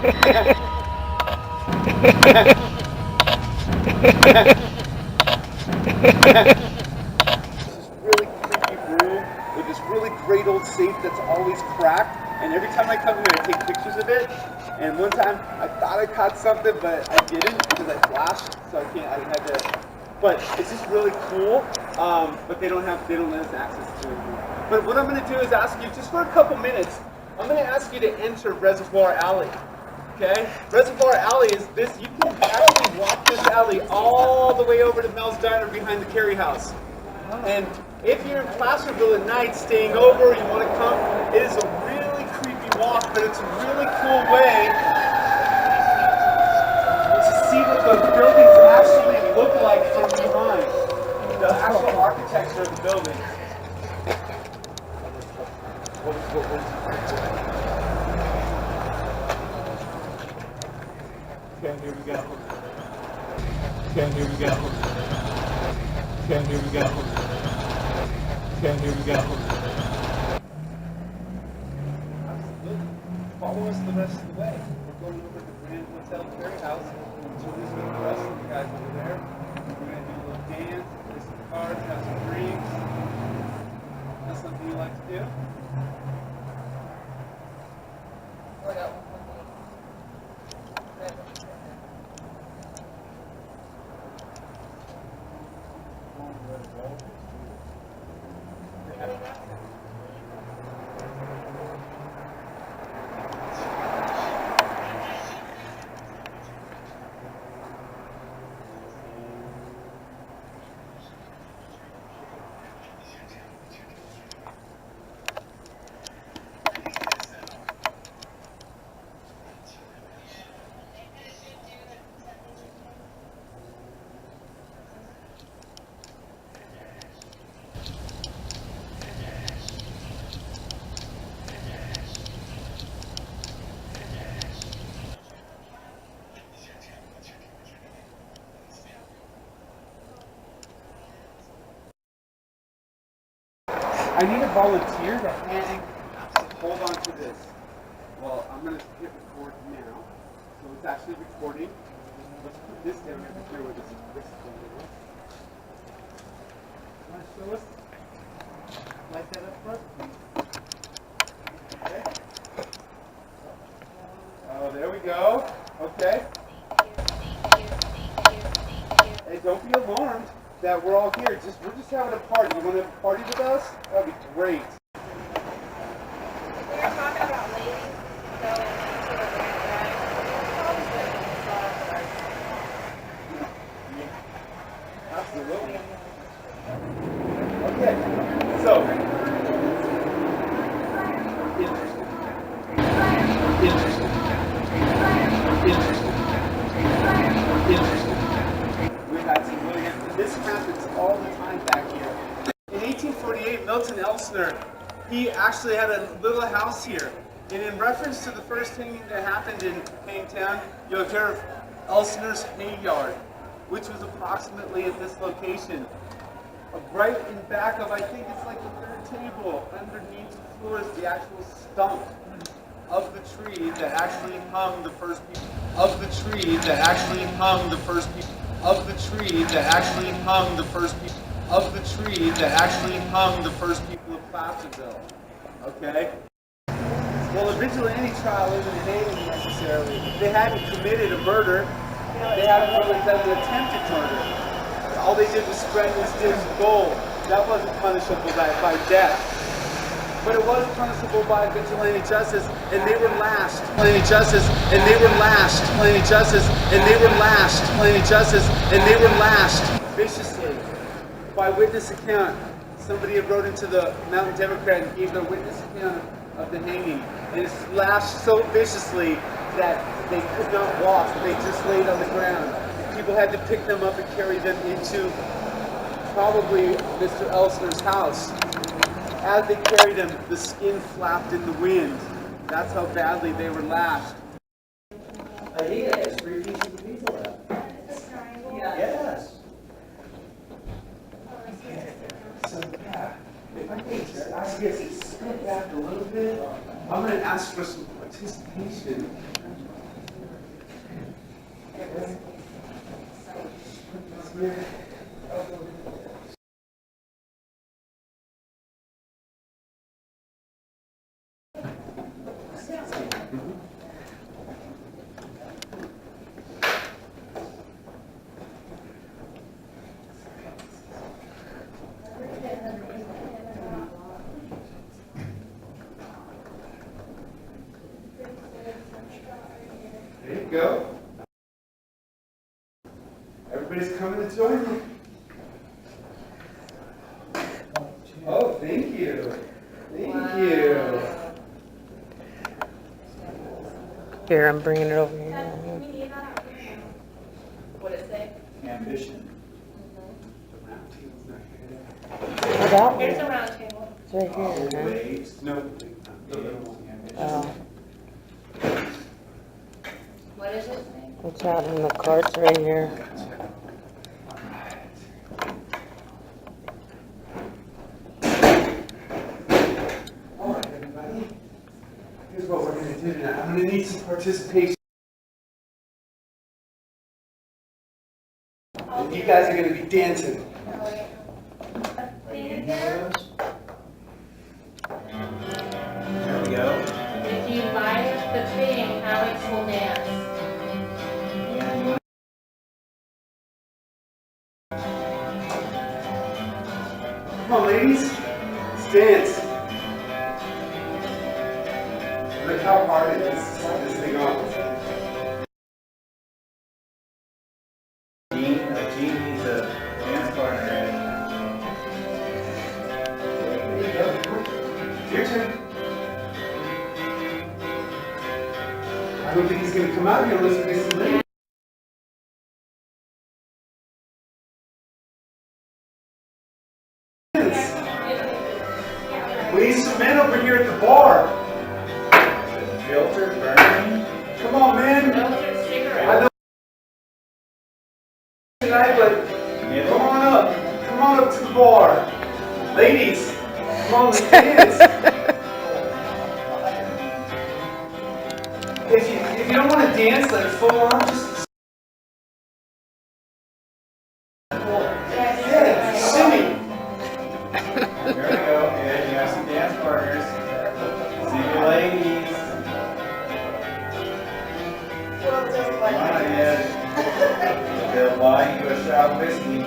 Really creepy room with this really great old safe that's always cracked. And every time I come here, I take pictures of it. And one time, I thought I caught something, but I didn't because I flashed, so I can't. I had to. But it's just really cool. But they don't let us access to it anymore. But what I'm going to do is ask you, just for a couple minutes, I'm going to ask you to enter Reservoir Alley. Okay? Reservoir Alley is this. You can actually walk this alley all the way over to Mel's Diner behind the Carey House. And if you're in Placerville at night, staying over, you want to come, it is a really creepy walk, but it's a really cool way to see what the buildings actually look like from behind. The actual architecture of the building. Okay, here we go. Okay, here we go. Okay, here we go. Okay, here we go. Absolutely. Follow us the rest of the way. We're going over to the Grand Hotel Carey House. So this is the rest of the guys over there. We're going to do a little dance, play some cards, have some drinks. That's something you like to do? I need a volunteer to hold on to this. Well, I'm going to hit record now. So it's actually recording. Let's put this down here with this thing. You want to show us? Light that up front, please. Okay. Oh, there we go. Okay. Hey, don't be alarmed that we're all here. We're just having a party. You want to have a party with us? That'd be great. We were talking about ladies going into the grand bag. Absolutely. Okay. So, interesting. We've had some really good. This happens all the time back here. In 1848, Milton Elsner, he actually had a little house here. And in reference to the first hanging that happened in Hangtown, you'll hear of Elsner's hay yard, which was approximately at this location. Right in back of, I think it's like the third table, underneath the floor is the actual stump of the tree that actually hung the first people. Of the tree that actually hung the first people. Of the tree that actually hung the first people. Of the tree that actually hung the first people of Placerville. Okay? Well, a vigilante trial isn't hanging necessarily. They hadn't committed a murder. They hadn't really done an attempted murder. All they did was spread this gold. That wasn't punishable by death. But it was punishable by vigilante justice, and they were lashed. Vigilante justice, and they were lashed. Vigilante justice, and they were lashed. Vigilante justice, and they were lashed viciously. By witness account, somebody had wrote into the Mountain Democrat and gave their witness account of the hanging. And it's lashed so viciously that they could not walk. They just laid on the ground. People had to pick them up and carry them into probably Mr. Elsner's house. As they carried him, the skin flapped in the wind. That's how badly they were lashed. Anita has 3 pieces of pizza left. Yes. So yeah, if I can just ask you to step back a little bit, I'm going to ask for some participation. There you go. Everybody's coming to join me. Oh, thank you. Thank you. Here, I'm bringing it over here. What it say? Ambition. Oh, that Here's one. a round table. It's right here. Huh? Always. No, the little one. Ambition. Oh, What is it say? it's out in the carts right here. All right, everybody. Here's what we're going to do now. I'm going to need some participation. And you guys are going to be dancing. There we go. If you light up the thing, Alex will dance. Come on, ladies. Let's dance. Look how hard it is to slide this thing on. Gene needs a dance partner. There you go. Your turn. I don't think he's going to come out here unless we get some ladies. We need some men over here at the bar. Filter burning. Come on, man. Filtered cigarette. I know tonight, but come on up. Come on up to the bar. Ladies, come on, let's dance. If you don't want to dance like full on, just yeah, singing. There we go. Good. You have some dance partners. See you, ladies. Come on, Ed. They'll buy you a shot of whiskey.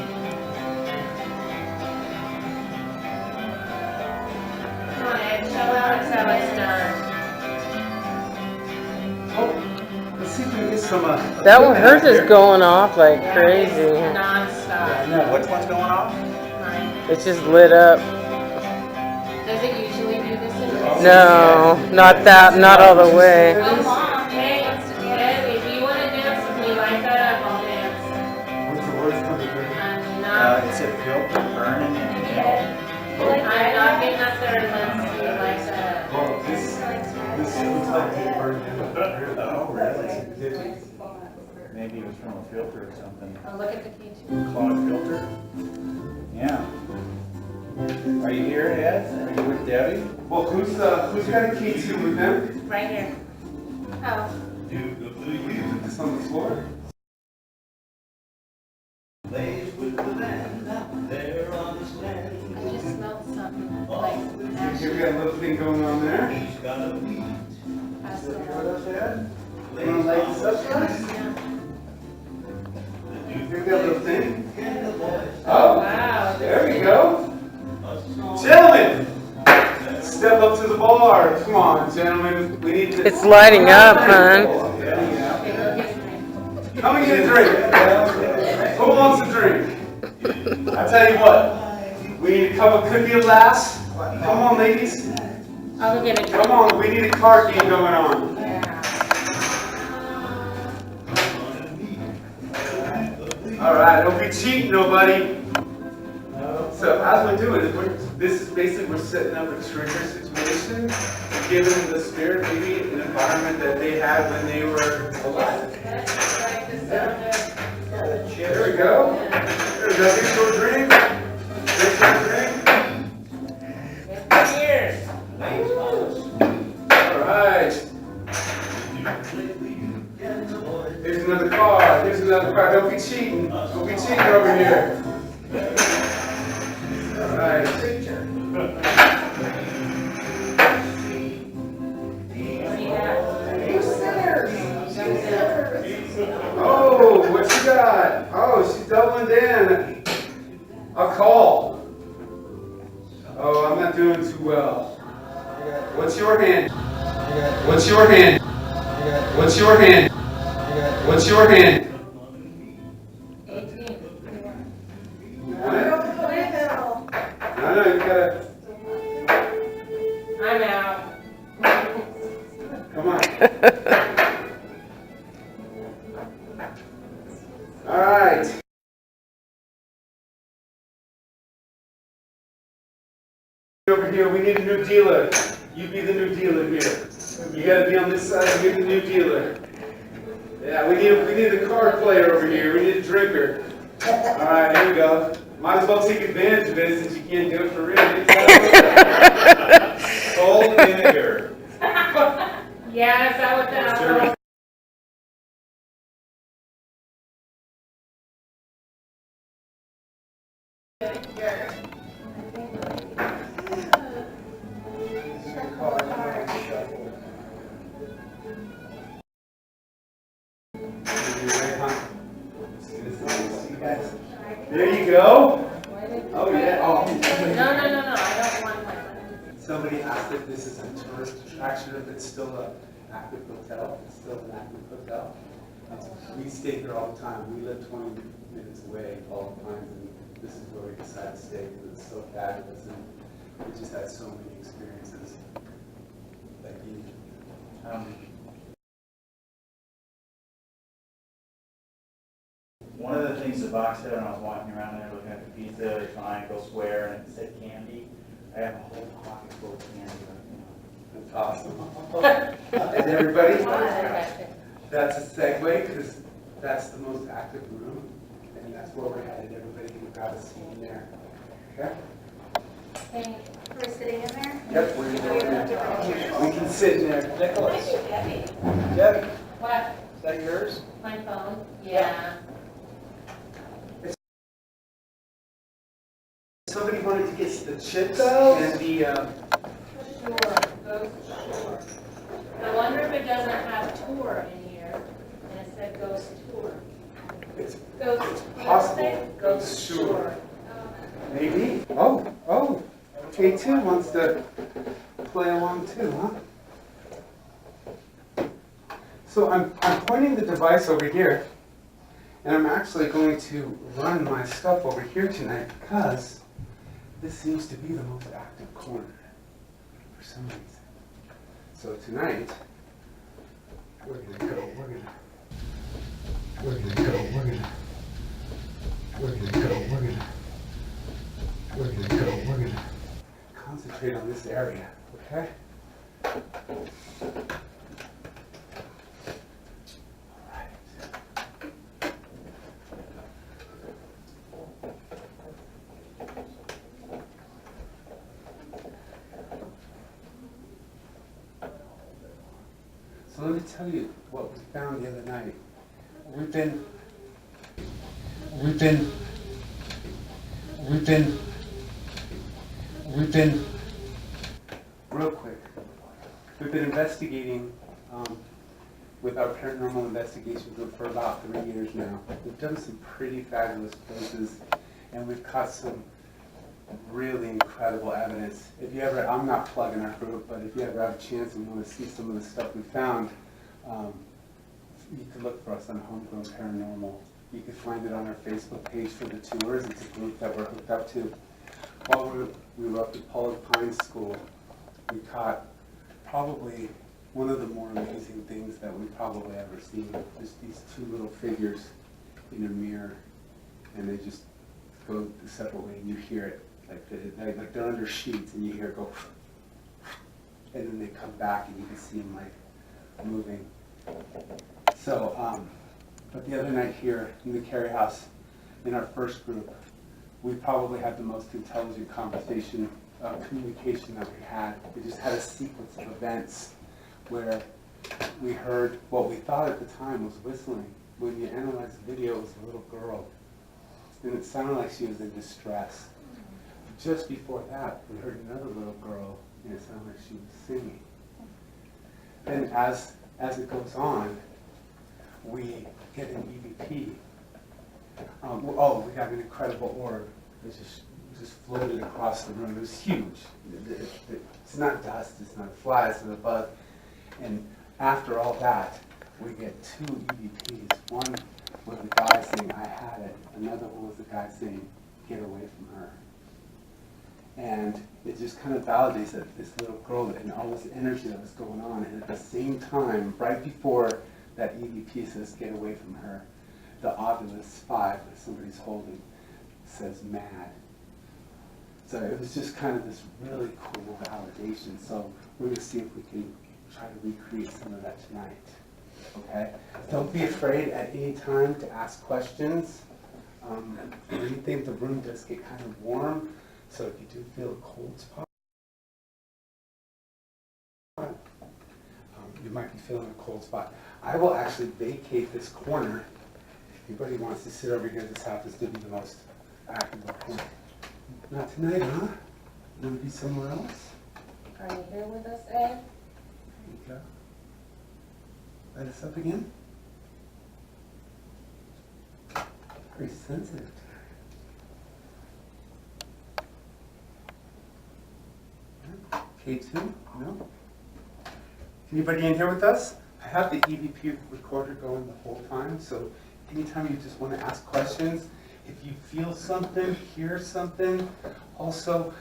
Come on, Ed, show Alex how it's done. Oh, let's see if we can get some. That one, hers is going off like crazy. Non-stop. No, which one's going off? Mine. It's just lit up. Does it usually do this in No, not that, not all the way. Come on, hey, Ed, if you want to dance with me, light that up, I'll dance. What's the words coming through? I'm not, It's a filter burning and I'm not getting up there unless you light that up. Well, this looks like it burned in. Oh, really? Maybe it was from a filter or something. Oh, look at the key too. Clogged filter? Yeah. Are you here, Ed? Are you with Debbie? Well, who's got a key to with them? Right here. Oh, We put this on the floor. I just smelled something like Here we got a little thing going on there. pastel. You want to light this up for us? Here we got a little thing. Oh, Wow. there we go. Gentlemen, step up to the bar. Come on, gentlemen. We need to. It's lighting up, hon. Come and get a drink. Who wants a drink? I tell you what, we need a cup of cookie glass. Come on, ladies. I'll go get a drink. Come on, we need a card game going on. Yeah. All right, don't be cheating, nobody. So as we're doing it, this is basically we're setting up a trigger situation, giving them the spirit, maybe an environment that they had when they were alive. That's like the sound of. There we go. There we go. Here's your drink. Here's your drink. Cheers. All right. Here's another card. Here's another card. Don't be cheating. Don't be cheating over here. All right. Oh, what you got? Oh, she's doubling down. A call. not doing too well. What's your hand? What's your hand? What's your hand? What's your hand? 18. You want it? No, you gotta. I'm out. Come on. All right. Over here, we need a new dealer. You be the new dealer here. You gotta be on this side and be the new dealer. Yeah, we need a card player over here. We need a drinker. All right, here we go. Might as well take advantage of it since you can't do it for real. Cold vinegar. Yeah, is that what the alcohol? There you go. Oh yeah. Oh. No, I don't want that. Somebody asked if this is a tourist attraction, if it's still an active hotel. It's still an active hotel. We stay here all the time. We live 20 minutes away all the time, and this is where we decide to stay because it's so fabulous, and we just had so many experiences. Like you. One of the things the box said when I was walking around there looking at the pizza, the triangle square, and it said candy. I have a whole pocket full of candy right That's awesome. And everybody, that's a segue because that's the most active room, and that's where we're headed. Everybody can grab a seat in there. Okay? Hey, we're sitting in there? Yep, we're in there. We can sit in there. Nicholas, Debbie. Debbie, What? is that yours? My phone? Yeah. Somebody wanted to get the chips and the. Sure, goes sure. I wonder if it doesn't have tour in here, and it said goes tour. It's Goes possible. Goes Sure. Maybe. Oh. K2 wants to play along too, huh? So I'm pointing the device over here, and I'm actually going to run my stuff over here tonight because this seems to be the most active corner for some reason. So tonight, we're gonna concentrate on this area, okay? So let me tell you what we found the other night. We've been real quick. We've been investigating with our paranormal investigation group for about 3 years now. We've done some pretty fabulous places, and we've caught some really incredible evidence. If you ever, I'm not plugging our group, but if you ever have a chance and want to see some of the stuff we found, you could look for us on Homegrown Paranormal. You could find it on our Facebook page for the tours. It's a group that we're hooked up to. While we were up at Pollard Pines School, we caught probably one of the more amazing things that we've probably ever seen. Just these two little figures in a mirror, and they just go a separate way, and you hear it. Like they're under sheets, and you hear it go, and then they come back, and you can see them like moving. So, but the other night here in the Carey House, in our first group, we probably had the most intelligent communication that we had. We just had a sequence of events where we heard what we thought at the time was whistling. When you analyze the video, it was a little girl, and it sounded like she was in distress. Just before that, we heard another little girl, and it sounded like she was singing. And as it goes on, we get an EVP. We got an incredible orb. It's just just floated across the room. It was huge. It's not dust, it's not a fly, it's not a bug. And after all that, we get 2 EVPs. One was the guy saying, I had it. Another one was the guy saying, get away from her. And it just kind of validates that this little girl and all this energy that was going on. And at the same time, right before that EVP says, get away from her, the Ovilus 5 that somebody's holding says mad. So it was just kind of this really cool validation. So we're going to see if we can try to recreate some of that tonight. Okay? Don't be afraid at any time to ask questions. Anything, the room does get kind of warm. So if you do feel a cold spot, you might be feeling a cold spot. I will actually vacate this corner. If anybody wants to sit over here, this happens to be the most active corner. Not tonight, huh? You want to be somewhere else? Are you here with us, Ed? There you go. Light us up again. Very sensitive. K2? No? Anybody in here with us? I have the EVP recorder going the whole time, so anytime you just want to ask questions, if you feel something, hear something, also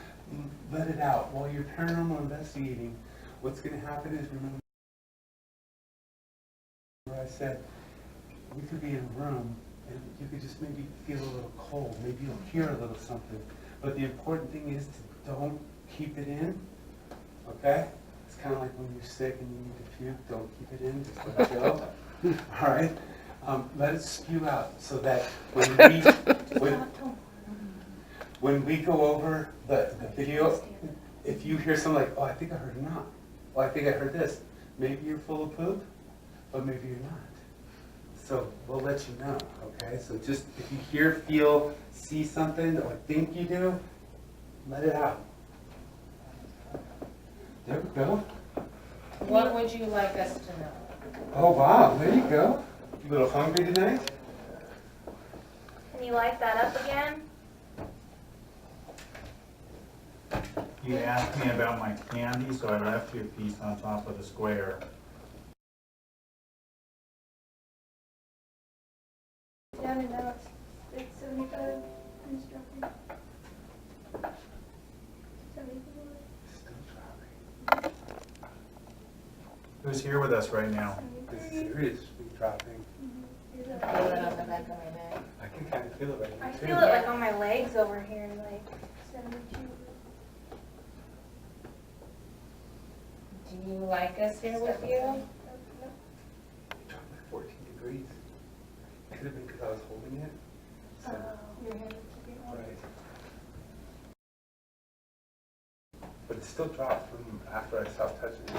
let it out. While you're paranormal investigating, what's going to happen is, remember I said, we could be in a room and you could just maybe feel a little cold, maybe you'll hear a little something, but the important thing is to don't keep it in, okay? It's kind of like when you're sick and you need to puke, don't keep it in, just let it go. All right? Let it spew out so that when we go over the video, if you hear something like, oh, I think I heard a knock, oh, I think I heard this, maybe you're full of poop, but maybe you're not. So we'll let you know, okay? So just if you hear, feel, see something, or think you do, let it out. There we go. What would you like us to know? Oh, wow, there you go. You a little hungry tonight? Can you light that up again? You asked me about my candy, so I left you a piece on top of the square. Yeah, I know it's 75 minutes dropping. 74. Still dropping. Who's here with us right now? It's seriously dropping. Feel it on the back of my neck. I can kind of feel it right I now, feel too. it like on my legs over here, like 72. Do you like us here with you? It dropped like 14 degrees. Could have been because I was holding it. So, Your head to be on. right. But it still dropped from after I stopped touching it.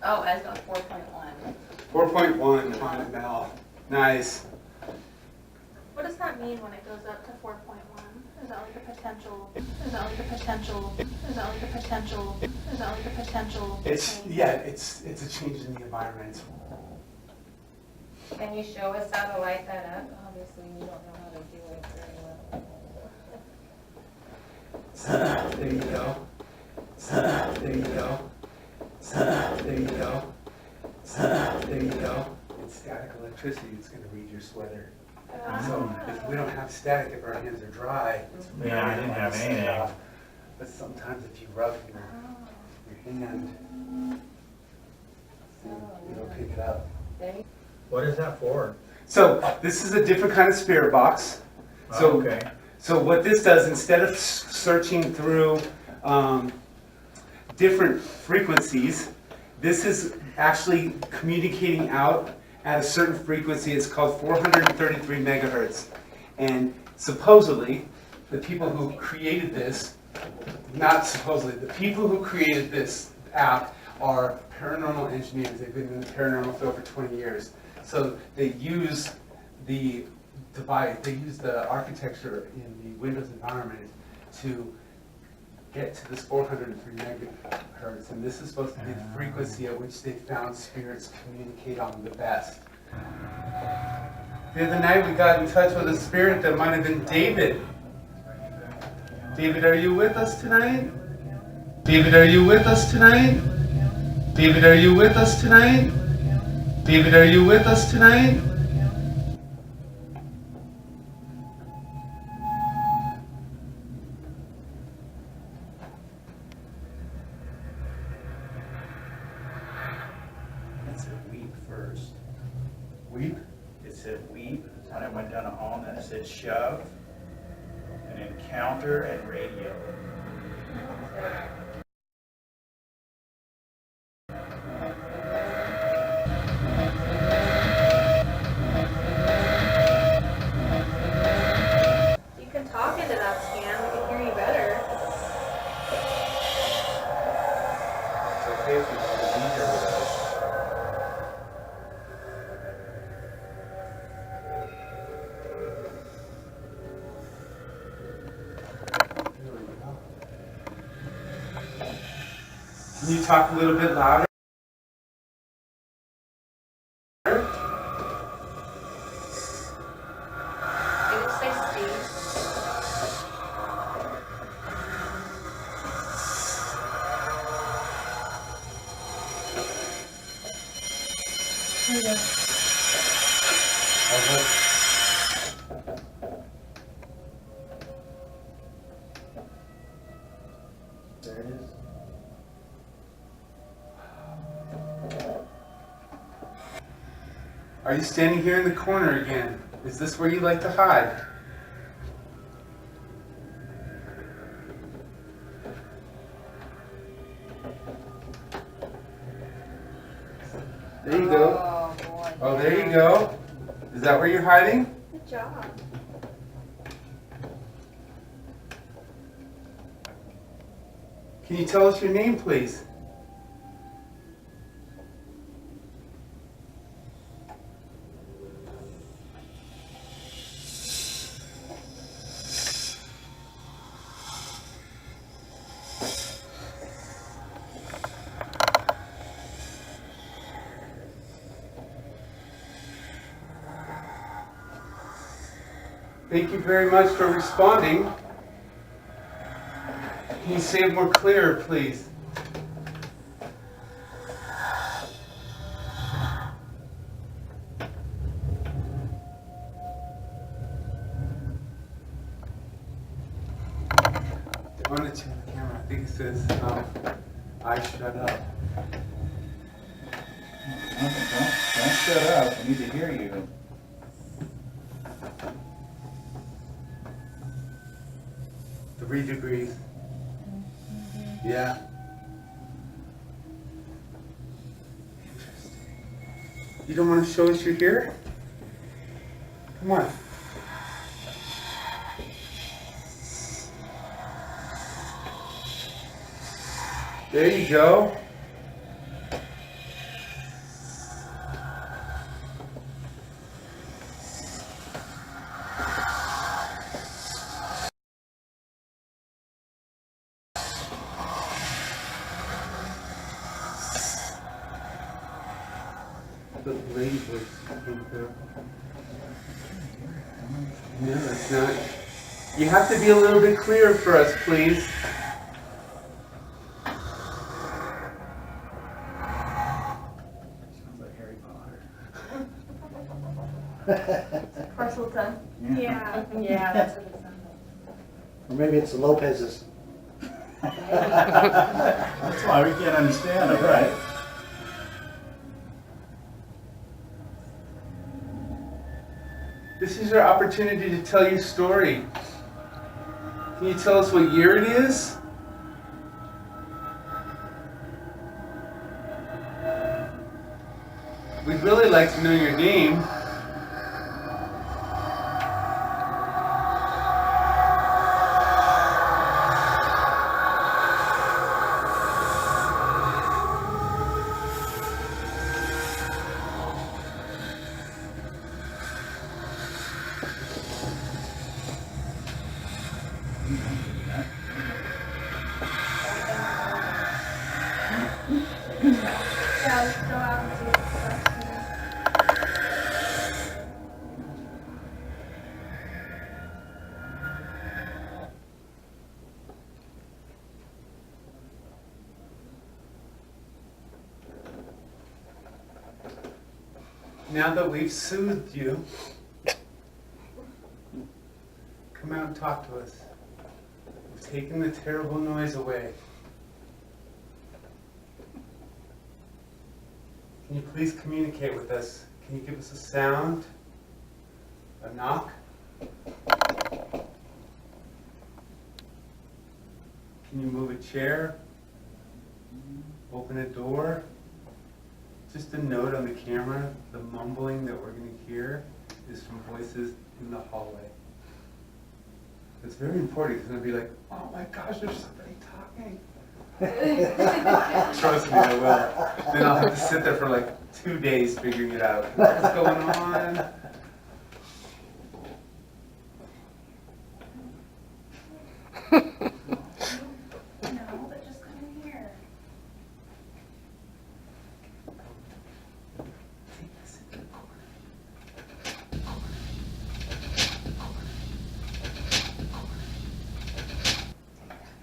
Oh, as a 4.1. 4.1 on ML. Nice. What does that mean when it goes up to 4.1? Is that like a potential? Is that like a potential? Is that like a potential? Is that like a potential? It's a change in the environment. Can you show us how to light that up? Obviously, you don't know how to do it very well. There you go. There you go. There you go. There you go. It's static electricity. It's going to read your sweater. So if we don't have static, if our hands are dry, it's Yeah, I didn't hard have to set anything. off. But sometimes if you rub your hand, it'll pick it up. What is that for? So this is a different kind of spirit box. So, Okay. so what this does, instead of searching through different frequencies, this is actually communicating out at a certain frequency. It's called 433 megahertz. And supposedly, the people who created this, not supposedly, the people who created this app are paranormal engineers. They've been in the paranormal field for 20 years. So they use the device, they use the architecture in the Windows environment to get to this 403 megahertz, and this is supposed to be the frequency at which they found spirits communicate on the best. The other night we got in touch with a spirit that might have been David. David, are you with us tonight? David, are you with us tonight? David, are you with us tonight? David, are you with us tonight? It said weep first. Weep? It said weep when I went down a home, then it said shove, and encounter, and radio. You can talk into that scan, we can hear you better. It's okay if you want to be here with us. Can you talk a little bit louder? Maybe say Steve. There it is. Are you standing here in the corner again? Is this where you like to hide? There you go. Oh, boy. Oh, there you go. Is that where you're hiding? Good job. Can you tell us your name, please? Thank you very much for responding. Can you say it more clear, please? I want to check the camera. I think it says, I shut up. Don't shut up. I need to hear you. 3 degrees. Yeah. Interesting. You don't want to show us you're here? Come on. There you go. The lady voice came through. No, it's not. You have to be a little bit clearer for us, please. Sounds like Harry Potter. Parselton. Yeah. Yeah, that's what it sounds like. Or maybe it's the Lopez's. That's why we can't understand it, right? This is your opportunity to tell your story. Can you tell us what year it is? We'd really like to know your name. Yeah, let's go out and see what's up. now that we've soothed you, come out and talk to us. We've taken the terrible noise away. Can you please communicate with us? Can you give us a sound? A knock? Can you move a chair? Open a door? Just a note on the camera, the mumbling that we're going to hear is from voices in the hallway. It's very important. It's going to be like, oh my gosh, there's somebody talking. Trust me, I will. Then I'll have to sit there for like 2 days figuring it out. What's going on? No, but just come in here.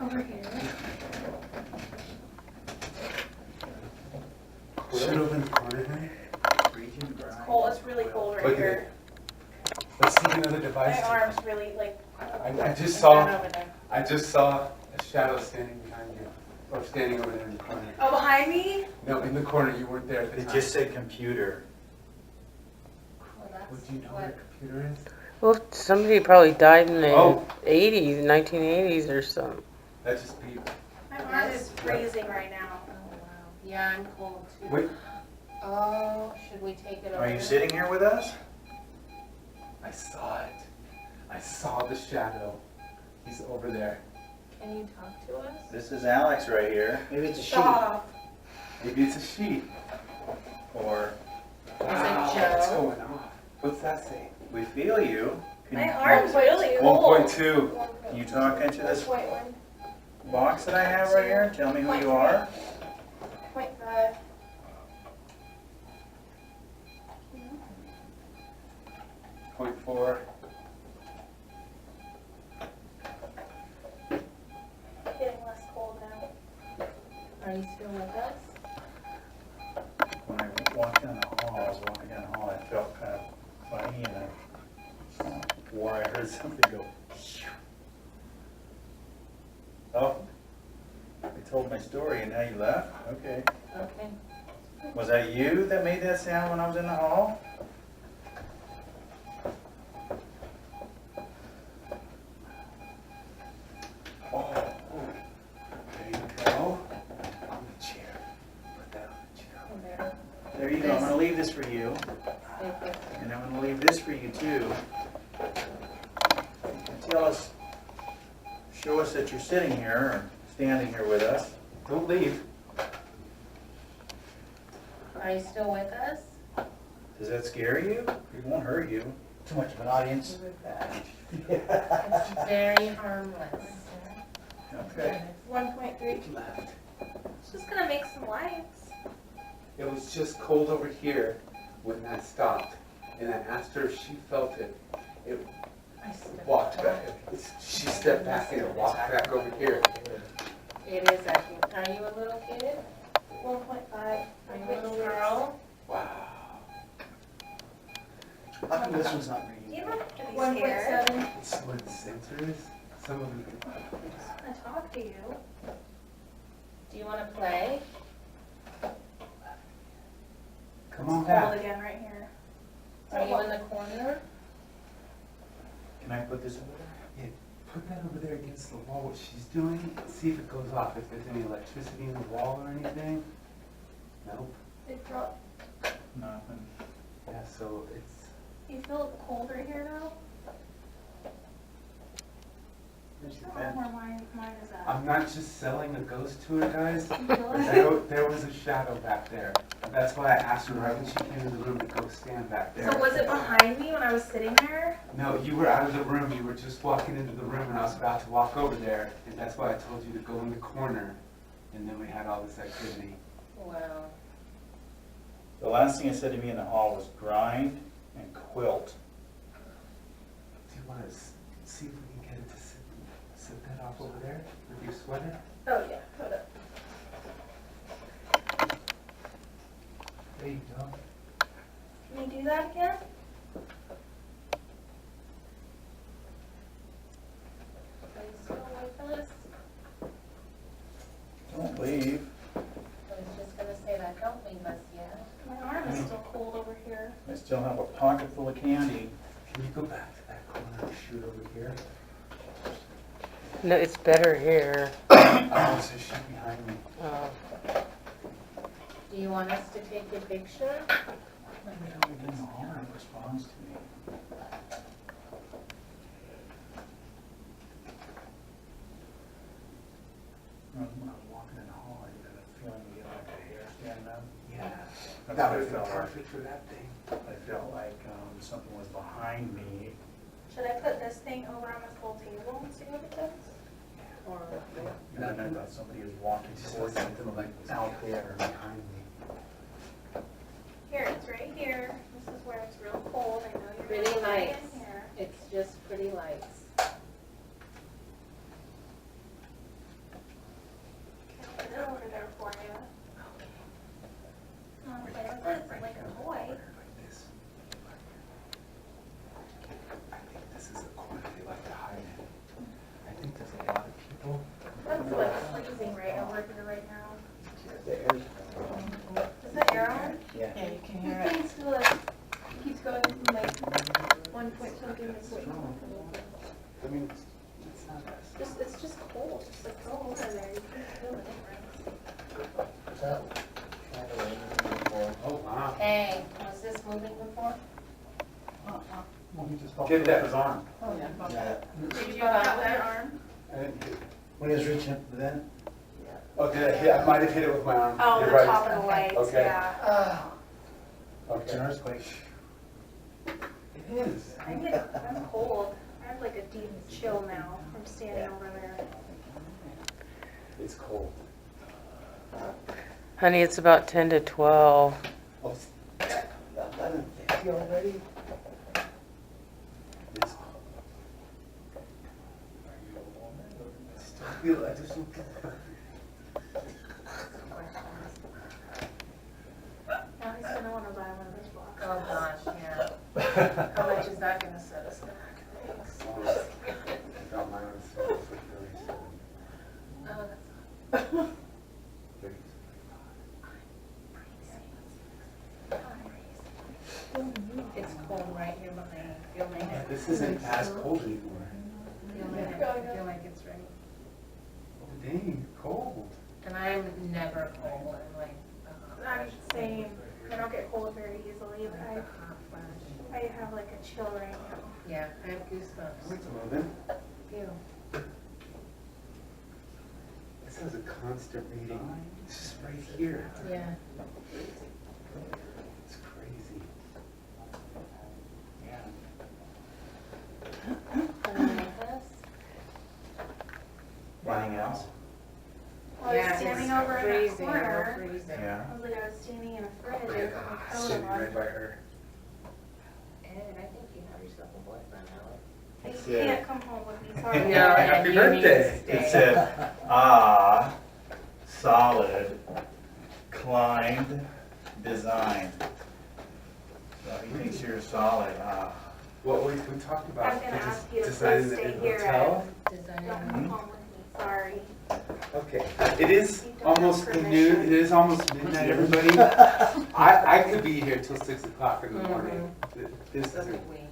Over here. Sit over in the corner then. It's cold, it's really cold right Look at here. Let's see another device. My arm's really like. I just Down saw over there. a shadow standing behind you. Or standing over there in the corner. Oh, behind me? No, in the corner. You weren't there at the It time. just said computer. Well, that's Would you know what what, a computer is? Well, somebody probably died in the Oh. 80s, 1980s or something. That just beeped. My arm is freezing right now. oh wow. Yeah, I'm cold too. Wait, Oh, should we take it over? Are you sitting here with us? I saw it. I saw the shadow. He's over there. Can you talk to us? This is Alex right here. Maybe it's a sheep. Stop. Maybe it's a sheep. Or Wow, Joe? what's going on? What's that say? we feel you. Can My you, arm's really cold. 1.2. can you talk into this 1.1. box that I have right here? Tell me who you are. 0.5. 0.4. Getting less cold now. Are you still with us? When I walked down the hall, I was walking down the hall, I felt kind of funny and I swore I heard something go. Oh, I told my story and now you left? Okay. Okay. Was that you that made that sound when I was in the hall? Oh, there you go. On the chair. Put that on the chair. And there. There you go, I'm gonna leave this for you. Take it. And I'm gonna leave this for you too. Tell us, show us that you're sitting here or standing here with us. Don't leave. Are you still with us? Does that scare you? It won't hurt you. Too much of an audience. It's very harmless. Okay. 1.3. Left. It's just gonna make some lights. It was just cold over here when that stopped. And I asked her if she felt it. It I stepped walked back. back. She stepped back and it walked back over here. It is acting. Are you a little kid? 1.5. Are you a little girl? Wow. How come this one's not Do you reading? have to be scared? 1.7. It's what the sensor is. Some of them can. I want to talk to you. Do you want to play? Come on Cold back. again right here. Are you in the corner? Can I put this over there? Yeah, put that over there against the wall, what she's doing. See if it goes off. If there's any electricity in the wall or anything. Nope. It dropped. Nothing. Yeah, so it's. You feel cold right here now? There's your Oh, pen. where mine is at. I'm not just selling a ghost tour, guys. You feel it? There was a shadow back there. That's why I asked her right when she came in the room to go stand back there. So was it behind me when I was sitting there? No, you were out of the room. You were just walking into the room, and I was about to walk over there, and that's why I told you to go in the corner. And then we had all this activity. Wow. The last thing I said to me in the hall was grind and quilt. Do you want to see if we can get it to sit that off over there with your sweater? Oh yeah, hold up. There you go. Can you do that again? Are you still with us? Don't leave. I was just gonna say that, don't leave us yet. My arm is still cold over here. I still have a pocket full of candy. Can you go back to that corner and shoot over here? No, it's better here. Oh, so shoot behind me. Oh. Do you want us to take your picture? Even the arm responds to me. When I was walking in the hall, I had a feeling to get like a hair standing up. Yeah. That would have been perfect for that thing. I felt like something was behind me. Should I put this thing over on this whole table and see what it does? Or, And then I thought somebody was walking towards something like out there behind me. Here, it's right here. This is where it's real cold. I know you're Pretty gonna lay lights. in here. it's just pretty lights. I'll put it over there for you. Oh, play with it. It's like a toy. I think this is a corner they like to hide in. I think there's a lot of people. That's like freezing right over here right now. The air's Is the air on? Yeah. Yeah, you can hear it. This thing's still like, keeps going from like 1 point something to 0.1. I mean, it's not us. It's just cold. It's like go over there. You can feel the difference. Oh, wow. Hey, was this moving before? Well, he just Get that. his arm. Oh, yeah. Did you bump that with your arm? I didn't hit- When he was reaching up for that? Oh, did I hit? I might have hit it with my arm. Oh, You're the right. top of the lights, Okay. yeah. It's an earthquake. It is. I'm cold. I have like a deep chill now from standing over there. It's cold. Honey, it's about 10 to 12. Oh, that doesn't hit you already? It's cold. Are you a woman? I still feel, I just don't feel Now he's gonna wanna buy one of those blocks. Oh, gosh, yeah. How much is that gonna set us back? I got mine on sale for 37. Oh, that's It's cold right here behind me. Feel my neck. This isn't as cold anymore. Feel my neck. Feel like it's right. Oh, dang, cold. And I'm never cold. I'm like, I'm the same. I don't get cold very easily, but a hot flash. I have like a chill right now. Yeah, I have goosebumps. It's moving. Ew. This has a constant reading. It's just right here. Yeah. It's crazy. Yeah. Anything else? Well, I was standing over in that freezing, corner. freezing. Yeah. I was like, I was standing in a fridge. I Sitting put my coat right on. by her. Ed, I think you have yourself a boyfriend now. You can't come home with me, sorry. No, Happy Ed, you need to birthday. stay. It said, solid, climbed, designed. So he thinks you're solid, What we talked about, I'm gonna just ask you to designing please the stay here, hotel. Don't Designing. come home with me, sorry. Okay, it is You don't have almost permission. noon, it is almost midnight, everybody. I could be here till 6 o'clock in the morning. This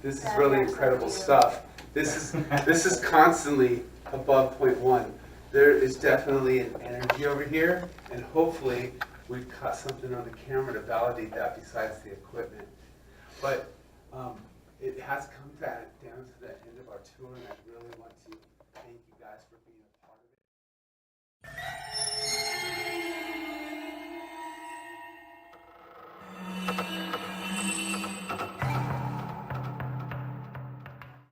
is really incredible stuff. This is constantly above .1. There is definitely an energy over here, and hopefully we've caught something on the camera to validate that besides the equipment. But it has come down to the end of our tour, and I really want to thank you guys for being a part of it.